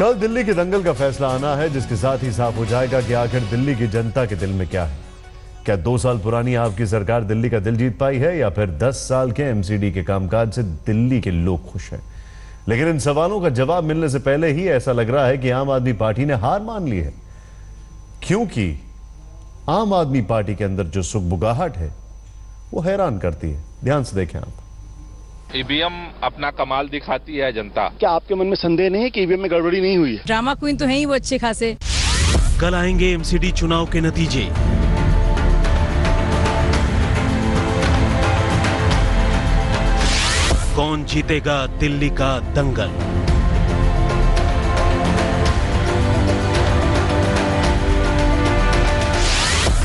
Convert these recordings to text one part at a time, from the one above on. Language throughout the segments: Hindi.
कल दिल्ली के दंगल का फैसला आना है, जिसके साथ ही साफ हो जाएगा कि आखिर दिल्ली की जनता के दिल में क्या है। क्या 2 साल पुरानी आपकी सरकार दिल्ली का दिल जीत पाई है, या फिर 10 साल के एमसीडी के कामकाज से दिल्ली के लोग खुश हैं? लेकिन इन सवालों का जवाब मिलने से पहले ही ऐसा लग रहा है कि आम आदमी पार्टी ने हार मान ली है, क्योंकि आम आदमी पार्टी के अंदर जो सुगबुगाहट है वो हैरान करती है। ध्यान से देखें आप। ईवीएम अपना कमाल दिखाती है जनता। क्या आपके मन में संदेह नहीं है कि ईवीएम में गड़बड़ी नहीं हुई है? ड्रामा क्वीन तो है ही वो अच्छे खासे। कल आएंगे एमसीडी चुनाव के नतीजे। कौन जीतेगा दिल्ली का दंगल?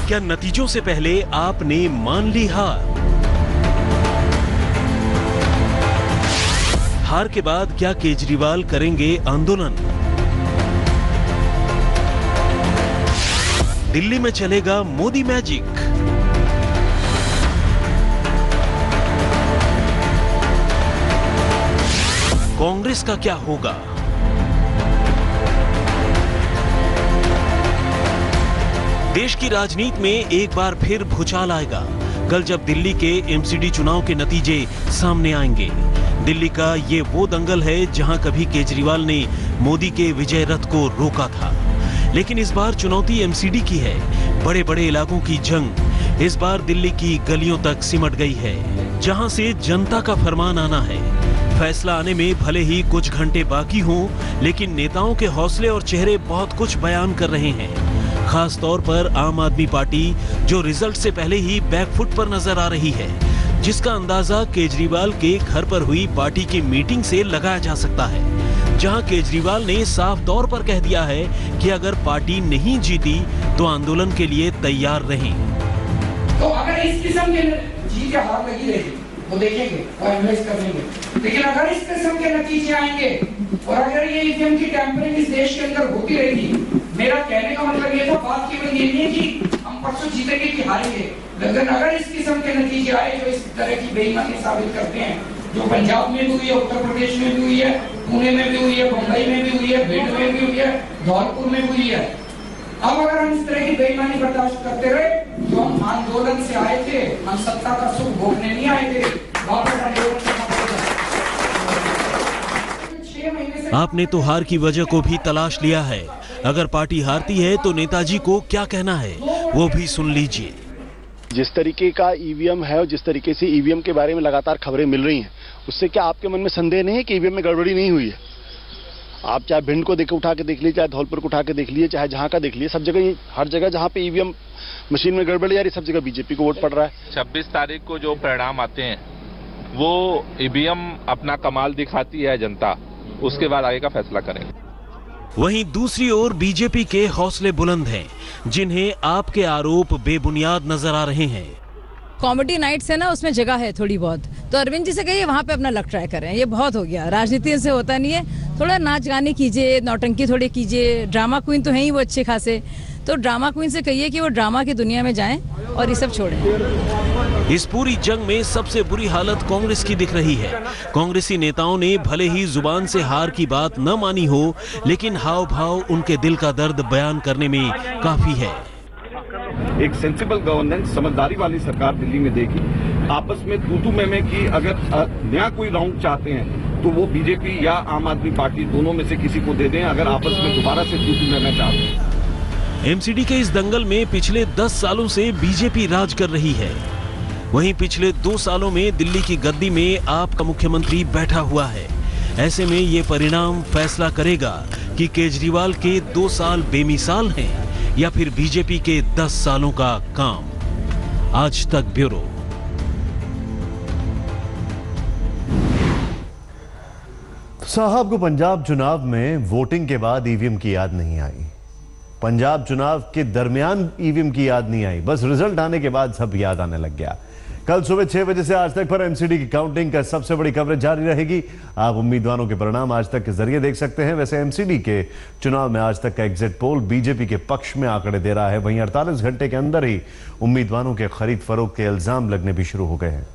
क्या नतीजों से पहले आपने मान ली हार? हार के बाद क्या केजरीवाल करेंगे आंदोलन? दिल्ली में चलेगा मोदी मैजिक। कांग्रेस का क्या होगा? देश की राजनीति में एक बार फिर भूचाल आएगा कल, जब दिल्ली के एमसीडी चुनाव के नतीजे सामने आएंगे। दिल्ली का ये वो दंगल है जहां कभी केजरीवाल ने मोदी के विजय रथ को रोका था, लेकिन इस बार चुनौती एमसीडी की है। बड़े बड़े इलाकों की जंग इस बार दिल्ली की गलियों तक सिमट गई है, जहां से जनता का फरमान आना है। फैसला आने में भले ही कुछ घंटे बाकी हों, लेकिन नेताओं के हौसले और चेहरे बहुत कुछ बयान कर रहे हैं। खास तौर पर आम आदमी पार्टी, जो रिजल्ट से पहले ही बैकफुट पर नजर आ रही है, जिसका अंदाजा केजरीवाल के घर पर हुई पार्टी की मीटिंग से लगाया जा सकता है, जहां केजरीवाल ने साफ तौर पर कह दिया है कि अगर पार्टी नहीं जीती तो आंदोलन के लिए तैयार रहें। तो अगर इस किस्म के जीत या हार लगी रहेगी तो देखेंगे और एनालाइज करेंगे, लेकिन अगर इस किस्म के नतीजे आएंगे और अगर ये ईवीएम की टैंपरिंग इस देश के अंदर होती रहेगी, मेरा कहने का मतलब ये था, बात केवल ये नहीं है कि हम परसों जीतेंगे कि हारेंगे, लेकिन अगर इस किस्म के नतीजे आए जो इस तरह की बेईमानी साबित करते हैं, जो पंजाब में भी हुई है, उत्तर प्रदेश में भी हुई है, पुणे में भी हुई है, मुंबई में भी हुई है, भिंड में भी हुई है, धौलपुर में भी हुई है, अब अगर हम इस तरह की बेईमानी बर्दाश्त करते रहे तो हम आंदोलन से आए थे, हम सत्ता का सुख भोगने नहीं आए थे, वापस आंदोलन से। आपने तो हार की वजह को भी तलाश लिया है। अगर पार्टी हारती है तो नेताजी को क्या कहना है वो भी सुन लीजिए। जिस तरीके का ईवीएम है और जिस तरीके से ईवीएम के बारे में लगातार खबरें मिल रही हैं, उससे क्या आपके मन में संदेह नहीं है कि ईवीएम में गड़बड़ी नहीं हुई है? आप चाहे भिंड को उठा के देख लीजिए, चाहे धौलपुर को उठा के देख लीजिए, चाहे जहां का देख लीजिए, सब जगह, हर जगह जहां पे ईवीएम मशीन में गड़बड़ी आ रही, सब जगह बीजेपी को वोट पड़ रहा है। 26 तारीख को जो परिणाम आते हैं वो ईवीएम अपना कमाल दिखाती है जनता, उसके बाद आगे का फैसला करेंगे। वहीं दूसरी ओर बीजेपी के हौसले बुलंद हैं, जिन्हें आपके आरोप बेबुनियाद नजर आ रहे हैं। कॉमेडी नाइट्स है ना, उसमें जगह है थोड़ी बहुत, तो अरविंद जी से कहिए वहाँ पे अपना लक ट्राई करें। ये बहुत हो गया, राजनीति से होता नहीं है, थोड़ा नाच गाने कीजिए, नौटंकी थोड़ी कीजिए। ड्रामा क्वीन तो है ही वो अच्छे खासे, तो ड्रामा क्वीन से कहिए कि वो ड्रामा की दुनिया में जाएं और ये सब छोड़ें। इस पूरी जंग में सबसे बुरी हालत कांग्रेस की दिख रही है। कांग्रेसी नेताओं ने भले ही जुबान से हार की बात न मानी हो, लेकिन हाव भाव उनके दिल का दर्द बयान करने में काफी है। एक सेंसिबल गवर्नेंस, समझदारी वाली सरकार दिल्ली में देगी। आपस में तू में की अगर नया कोई राउंड चाहते हैं तो वो बीजेपी या आम आदमी पार्टी दोनों में से किसी को दे दें, अगर आपस में दोबारा से तू में चाहते हैं। एमसीडी के इस दंगल में पिछले 10 सालों से बीजेपी राज कर रही है। वहीं पिछले 2 सालों में दिल्ली की गद्दी में आपका मुख्यमंत्री बैठा हुआ है। ऐसे में ये परिणाम फैसला करेगा कि केजरीवाल के 2 साल बेमिसाल हैं या फिर बीजेपी के 10 सालों का काम। आज तक ब्यूरो। साहब को पंजाब चुनाव में वोटिंग के बाद ईवीएम की याद नहीं आई, पंजाब चुनाव के दरमियान ईवीएम की याद नहीं आई, बस रिजल्ट आने के बाद सब याद आने लग गया। कल सुबह 6 बजे से आज तक पर एमसीडी की काउंटिंग का सबसे बड़ी कवरेज जारी रहेगी। आप उम्मीदवारों के परिणाम आज तक के जरिए देख सकते हैं। वैसे एमसीडी के चुनाव में आज तक का एग्जिट पोल बीजेपी के पक्ष में आंकड़े दे रहा है। वहीं 48 घंटे के अंदर ही उम्मीदवारों के खरीद फरोख्त के इल्जाम लगने भी शुरू हो गए हैं।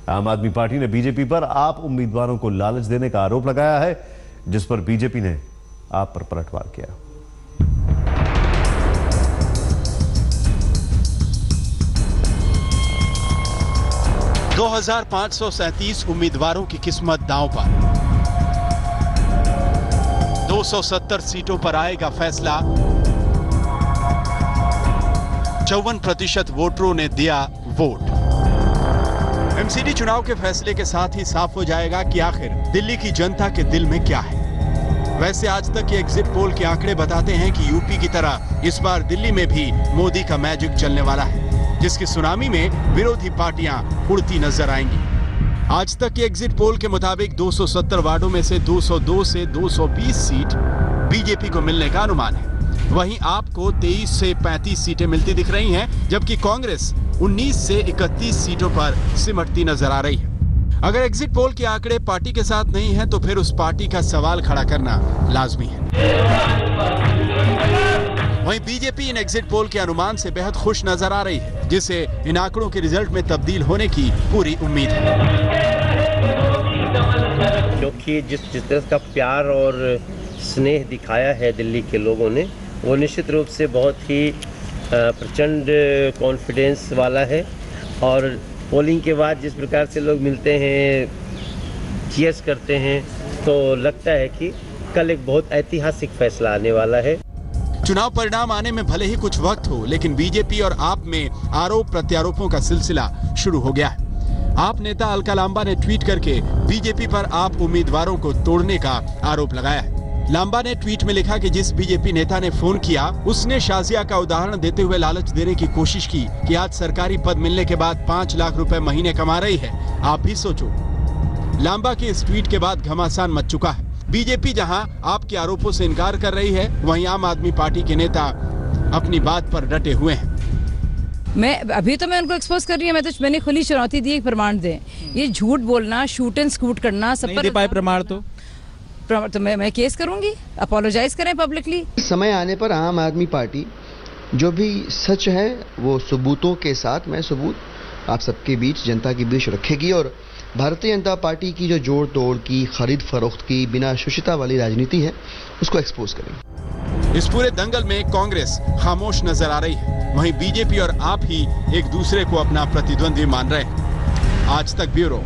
आम आदमी पार्टी ने बीजेपी पर आप उम्मीदवारों को लालच देने का आरोप लगाया है, जिस पर बीजेपी ने आप पर पलटवार किया। 2537 उम्मीदवारों की किस्मत दांव पर। 270 सीटों पर आएगा फैसला। 54% वोटरों ने दिया वोट। एमसीडी चुनाव के फैसले के साथ ही साफ हो जाएगा कि आखिर दिल्ली की जनता के दिल में क्या है। वैसे आज तक के एग्जिट पोल के आंकड़े बताते हैं कि यूपी की तरह इस बार दिल्ली में भी मोदी का मैजिक चलने वाला है, जिसकी सुनामी में विरोधी पार्टियां उड़ती नजर आएंगी। आज तक के एग्जिट पोल के मुताबिक 270 वार्डों में से 202 से 220 सीट बीजेपी को मिलने का अनुमान है। वहीं आपको 23 से 35 सीटें मिलती दिख रही हैं, जबकि कांग्रेस 19 से 31 सीटों पर सिमटती नजर आ रही है। अगर एग्जिट पोल के आंकड़े पार्टी के साथ नहीं है तो फिर उस पार्टी का सवाल खड़ा करना लाजमी है। वहीं बीजेपी इन एग्जिट पोल के अनुमान से बेहद खुश नजर आ रही है, जिसे इन आंकड़ों के रिजल्ट में तब्दील होने की पूरी उम्मीद है। क्योंकि जिस तरह का प्यार और स्नेह दिखाया है दिल्ली के लोगों ने, वो निश्चित रूप से बहुत ही प्रचंड कॉन्फिडेंस वाला है। और पोलिंग के बाद जिस प्रकार से लोग मिलते हैं, चीयर्स करते हैं, तो लगता है कि कल एक बहुत ऐतिहासिक फैसला आने वाला है। चुनाव परिणाम आने में भले ही कुछ वक्त हो, लेकिन बीजेपी और आप में आरोप प्रत्यारोपों का सिलसिला शुरू हो गया है। आप नेता अलका लांबा ने ट्वीट करके बीजेपी पर आप उम्मीदवारों को तोड़ने का आरोप लगाया है। लांबा ने ट्वीट में लिखा कि जिस बीजेपी नेता ने फोन किया, उसने शाजिया का उदाहरण देते हुए लालच देने की कोशिश की कि आज सरकारी पद मिलने के बाद 5 लाख रुपए महीने कमा रही है। आप भी सोचो। लांबा के इस ट्वीट के बाद घमासान मच चुका है। बीजेपी जहां आपके आरोपों से इनकार कर रही है, वहीं आम आदमी पार्टी के नेता अपनी बात पर डटे हुए हैं। अभी तो मैं उनको एक्सपोज कर रही हूँ। मैंने खुली चुनौती दी, एक प्रमाण दें। ये झूठ बोलना, शूट एंड स्कूट करना, सब पर पाए प्रमाण तो मैं केस करूंगी। अपोलोजाइज करें पब्लिकली। समय आने पर आम आदमी पार्टी जो भी सच है वो सबूतों के साथ में सबूत आप सबके बीच, जनता के बीच रखेगी और भारतीय जनता पार्टी की जो जोड़ तोड़ की, खरीद फरोख्त की, बिना शुचिता वाली राजनीति है, उसको एक्सपोज करेंगे। इस पूरे दंगल में कांग्रेस खामोश नजर आ रही है, वहीं बीजेपी और आप ही एक दूसरे को अपना प्रतिद्वंदी मान रहे हैं। आज तक ब्यूरो।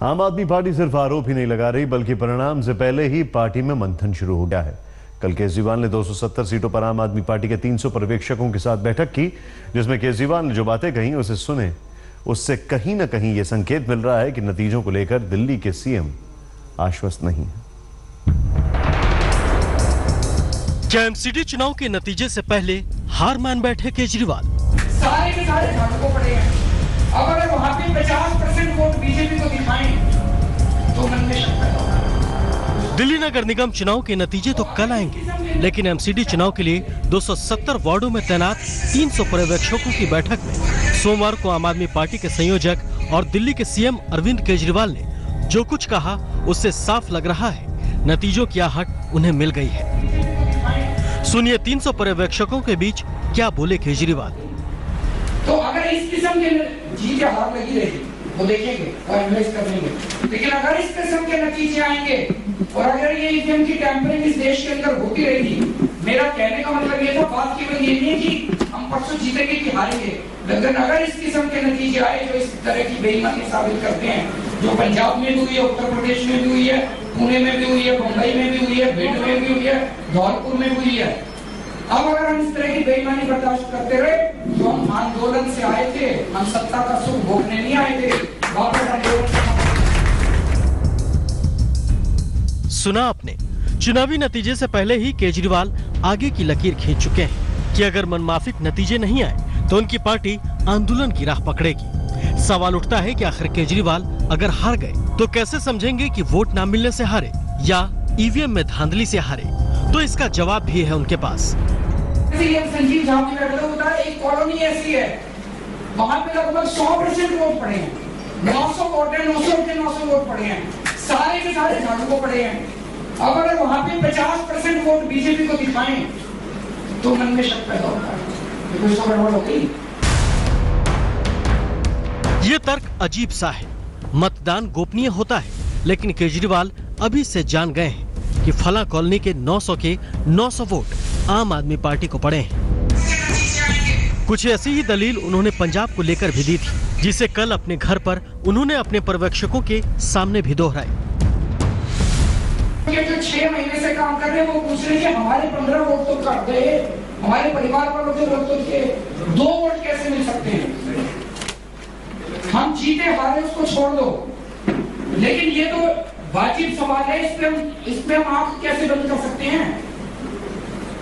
आम आदमी पार्टी सिर्फ आरोप ही नहीं लगा रही, बल्कि परिणाम से पहले ही पार्टी में मंथन शुरू हो गया है। कल केजरीवाल ने 270 सीटों पर आम आदमी पार्टी के 300 पर्यवेक्षकों के साथ बैठक की, जिसमें केजरीवाल ने जो बातें कही उसे सुने। उससे कहीं ना कहीं यह संकेत मिल रहा है कि नतीजों को लेकर दिल्ली के सीएम आश्वस्त नहीं है। क्या एमसीडी चुनाव के नतीजे से पहले हार मान बैठे केजरीवाल? सारे के सारे झाड़ू पड़े हैं। अगर वहां पे 50% वोट बीजेपी को दिखाएं तो मन में शक पैदा होगा। दिल्ली नगर निगम चुनाव के नतीजे तो कल आएंगे, लेकिन एमसीडी चुनाव के लिए 270 वार्डों में तैनात 300 पर्यवेक्षकों की बैठक में सोमवार को आम आदमी पार्टी के संयोजक और दिल्ली के सीएम अरविंद केजरीवाल ने जो कुछ कहा, उससे साफ लग रहा है नतीजों की आहट उन्हें मिल गई है। सुनिए 300 पर्यवेक्षकों के बीच क्या बोले केजरीवाल। तो अगर इस किस्म के जीत या हार लगी रहेगी वो देखेंगे और एनालाइज कर लेंगे, लेकिन अगर इस किस्म के नतीजे आएंगे और अगर ये ईवीएम की टैंपरिंग इस देश के अंदर होती रहेगी, मेरा कहने का मतलब ये था, बात केवल ये नहीं है कि हम परसों जीतेंगे कि हारेंगे, लेकिन अगर इस किस्म के नतीजे आए जो इस तरह की बेईमानी साबित करते हैं, जो पंजाब में भी हुई है, उत्तर प्रदेश में भी हुई है, पुणे में भी हुई है, मुंबई में भी हुई है, भिंड में भी हुई है, धौलपुर में भी हुई है, अब अगर हम इस तरह की बेईमानी बर्दाश्त करते रहे तो हम आंदोलन से आए थे, हम सत्ता का सुख भोगने नहीं आए थे, वापस आंदोलन। सुना आपने, चुनावी नतीजे से पहले ही केजरीवाल आगे की लकीर खींच चुके हैं कि अगर मनमाफिक नतीजे नहीं आए तो उनकी पार्टी आंदोलन की राह पकड़ेगी। सवाल उठता है कि आखिर केजरीवाल अगर हार गए तो कैसे समझेंगे कि वोट न मिलने से हारे या ईवीएम में धांधली से हारे? तो इसका जवाब भी है उनके पास। संजीव जहां पे बैठा होता है, एक कॉलोनी ऐसी है, वहां पे लगभग 100% वोट पड़े हैं, 900 वोट है, 900 वोट पड़े हैं, सारे के सारे झाड़ू को पड़े हैं। अब अगर वहां पे 50% वोट बीजेपी को दिखाएं तो मन में शक पैदा होता है, कोई तो गड़बड़ हो गई। ये तर्क अजीब सा है। मतदान गोपनीय होता है, लेकिन केजरीवाल अभी से जान गए हैं कि फला कॉलोनी के 900 के 900 वोट आम आदमी पार्टी को पड़े हैं। कुछ ऐसी ही दलील उन्होंने पंजाब को लेकर भी दी थी, जिसे कल अपने घर पर उन्होंने अपने पर्यवेक्षकों के सामने भी दोहराई। जो 6 महीने से काम कर रहे हैं वो पूछ रहे हैं कि हमारे 15 वोट तो कट गए, हमारे परिवार वालों के वोट तो थे, 2 वोट कैसे मिल सकते हैं? हम जीते हारे उसको छोड़ दो, लेकिन ये तो वाजिब सवाल है, इस पे हम आंख कैसे बंद कर सकते हैं?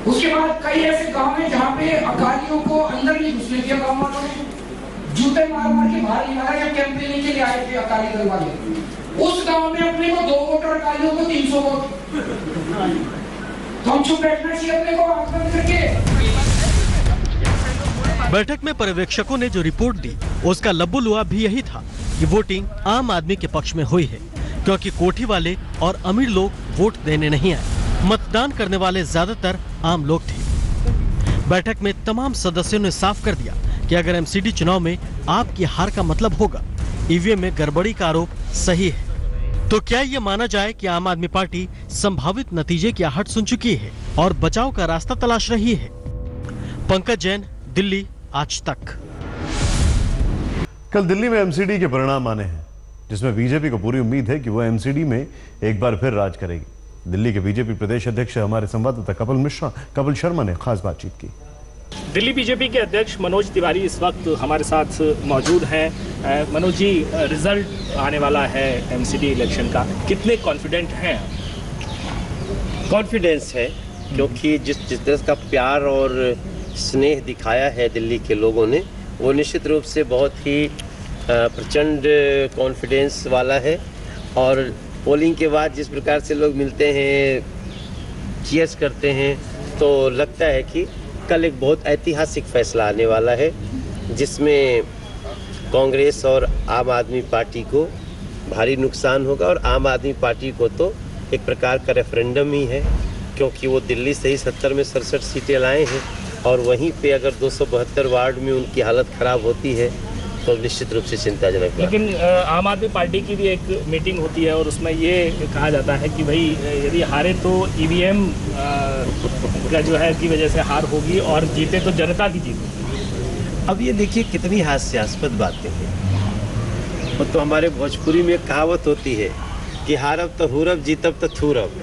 उसके बाद कई ऐसे गांव हैं जहां पे अकालियों को अंदर नहीं घुसने दिया गांव वालों ने, जूते मार मार के बाहर निकाला। जब कैंपेनिंग के लिए आए थे अकाली दल वाले, उस गांव में अपने को 2 वोट और अकालियों को 300 वोट, तो हम चुप बैठना चाहिए अपने को आंख बंद करके। बैठक में पर्यवेक्षकों ने जो रिपोर्ट दी उसका लब्बू लुआब भी यही था कि वोटिंग आम आदमी के पक्ष में हुई है, क्योंकि कोठी वाले और अमीर लोग वोट देने नहीं आए। मतदान करने वाले ज्यादातर आम लोग थे। बैठक में तमाम सदस्यों ने साफ कर दिया कि अगर एमसीडी चुनाव में आपकी हार का मतलब होगा ईवीएम में गड़बड़ी का आरोप सही है, तो क्या ये माना जाए कि आम आदमी पार्टी संभावित नतीजे की आहट सुन चुकी है और बचाव का रास्ता तलाश रही है। पंकज जैन, दिल्ली, आज तक। कल दिल्ली में एमसीडी के परिणाम आने हैं, जिसमें बीजेपी को पूरी उम्मीद है कि वो एमसीडी में एक बार फिर राज करेगी। दिल्ली के बीजेपी प्रदेश अध्यक्ष हमारे संवाददाता कपिल शर्मा ने खास बातचीत की। दिल्ली बीजेपी के अध्यक्ष मनोज तिवारी इस वक्त हमारे साथ मौजूद हैं। मनोज जी, रिजल्ट आने वाला है एमसीडी इलेक्शन का, कितने कॉन्फिडेंट हैं? कॉन्फिडेंस है, क्योंकि जिस तरह का प्यार और स्नेह दिखाया है दिल्ली के लोगों ने, वो निश्चित रूप से बहुत ही प्रचंड कॉन्फिडेंस वाला है। और पोलिंग के बाद जिस प्रकार से लोग मिलते हैं, चीयर्स करते हैं, तो लगता है कि कल एक बहुत ऐतिहासिक फैसला आने वाला है, जिसमें कांग्रेस और आम आदमी पार्टी को भारी नुकसान होगा। और आम आदमी पार्टी को तो एक प्रकार का रेफरेंडम ही है, क्योंकि वो दिल्ली से ही 70 में 67 सीटें लाए हैं, और वहीं पे अगर 272 वार्ड में उनकी हालत ख़राब होती है तो निश्चित रूप से चिंताजनक। लेकिन आम आदमी पार्टी की भी एक मीटिंग होती है और उसमें ये कहा जाता है कि भाई यदि हारे तो ईवीएम का जो है की वजह से हार होगी, और जीते तो जनता की जीत। अब ये देखिए कितनी हास्यास्पद बातें हैं। वो तो हमारे भोजपुरी में कहावत होती है कि हारब तो हुरब, जीतब तो थूरब।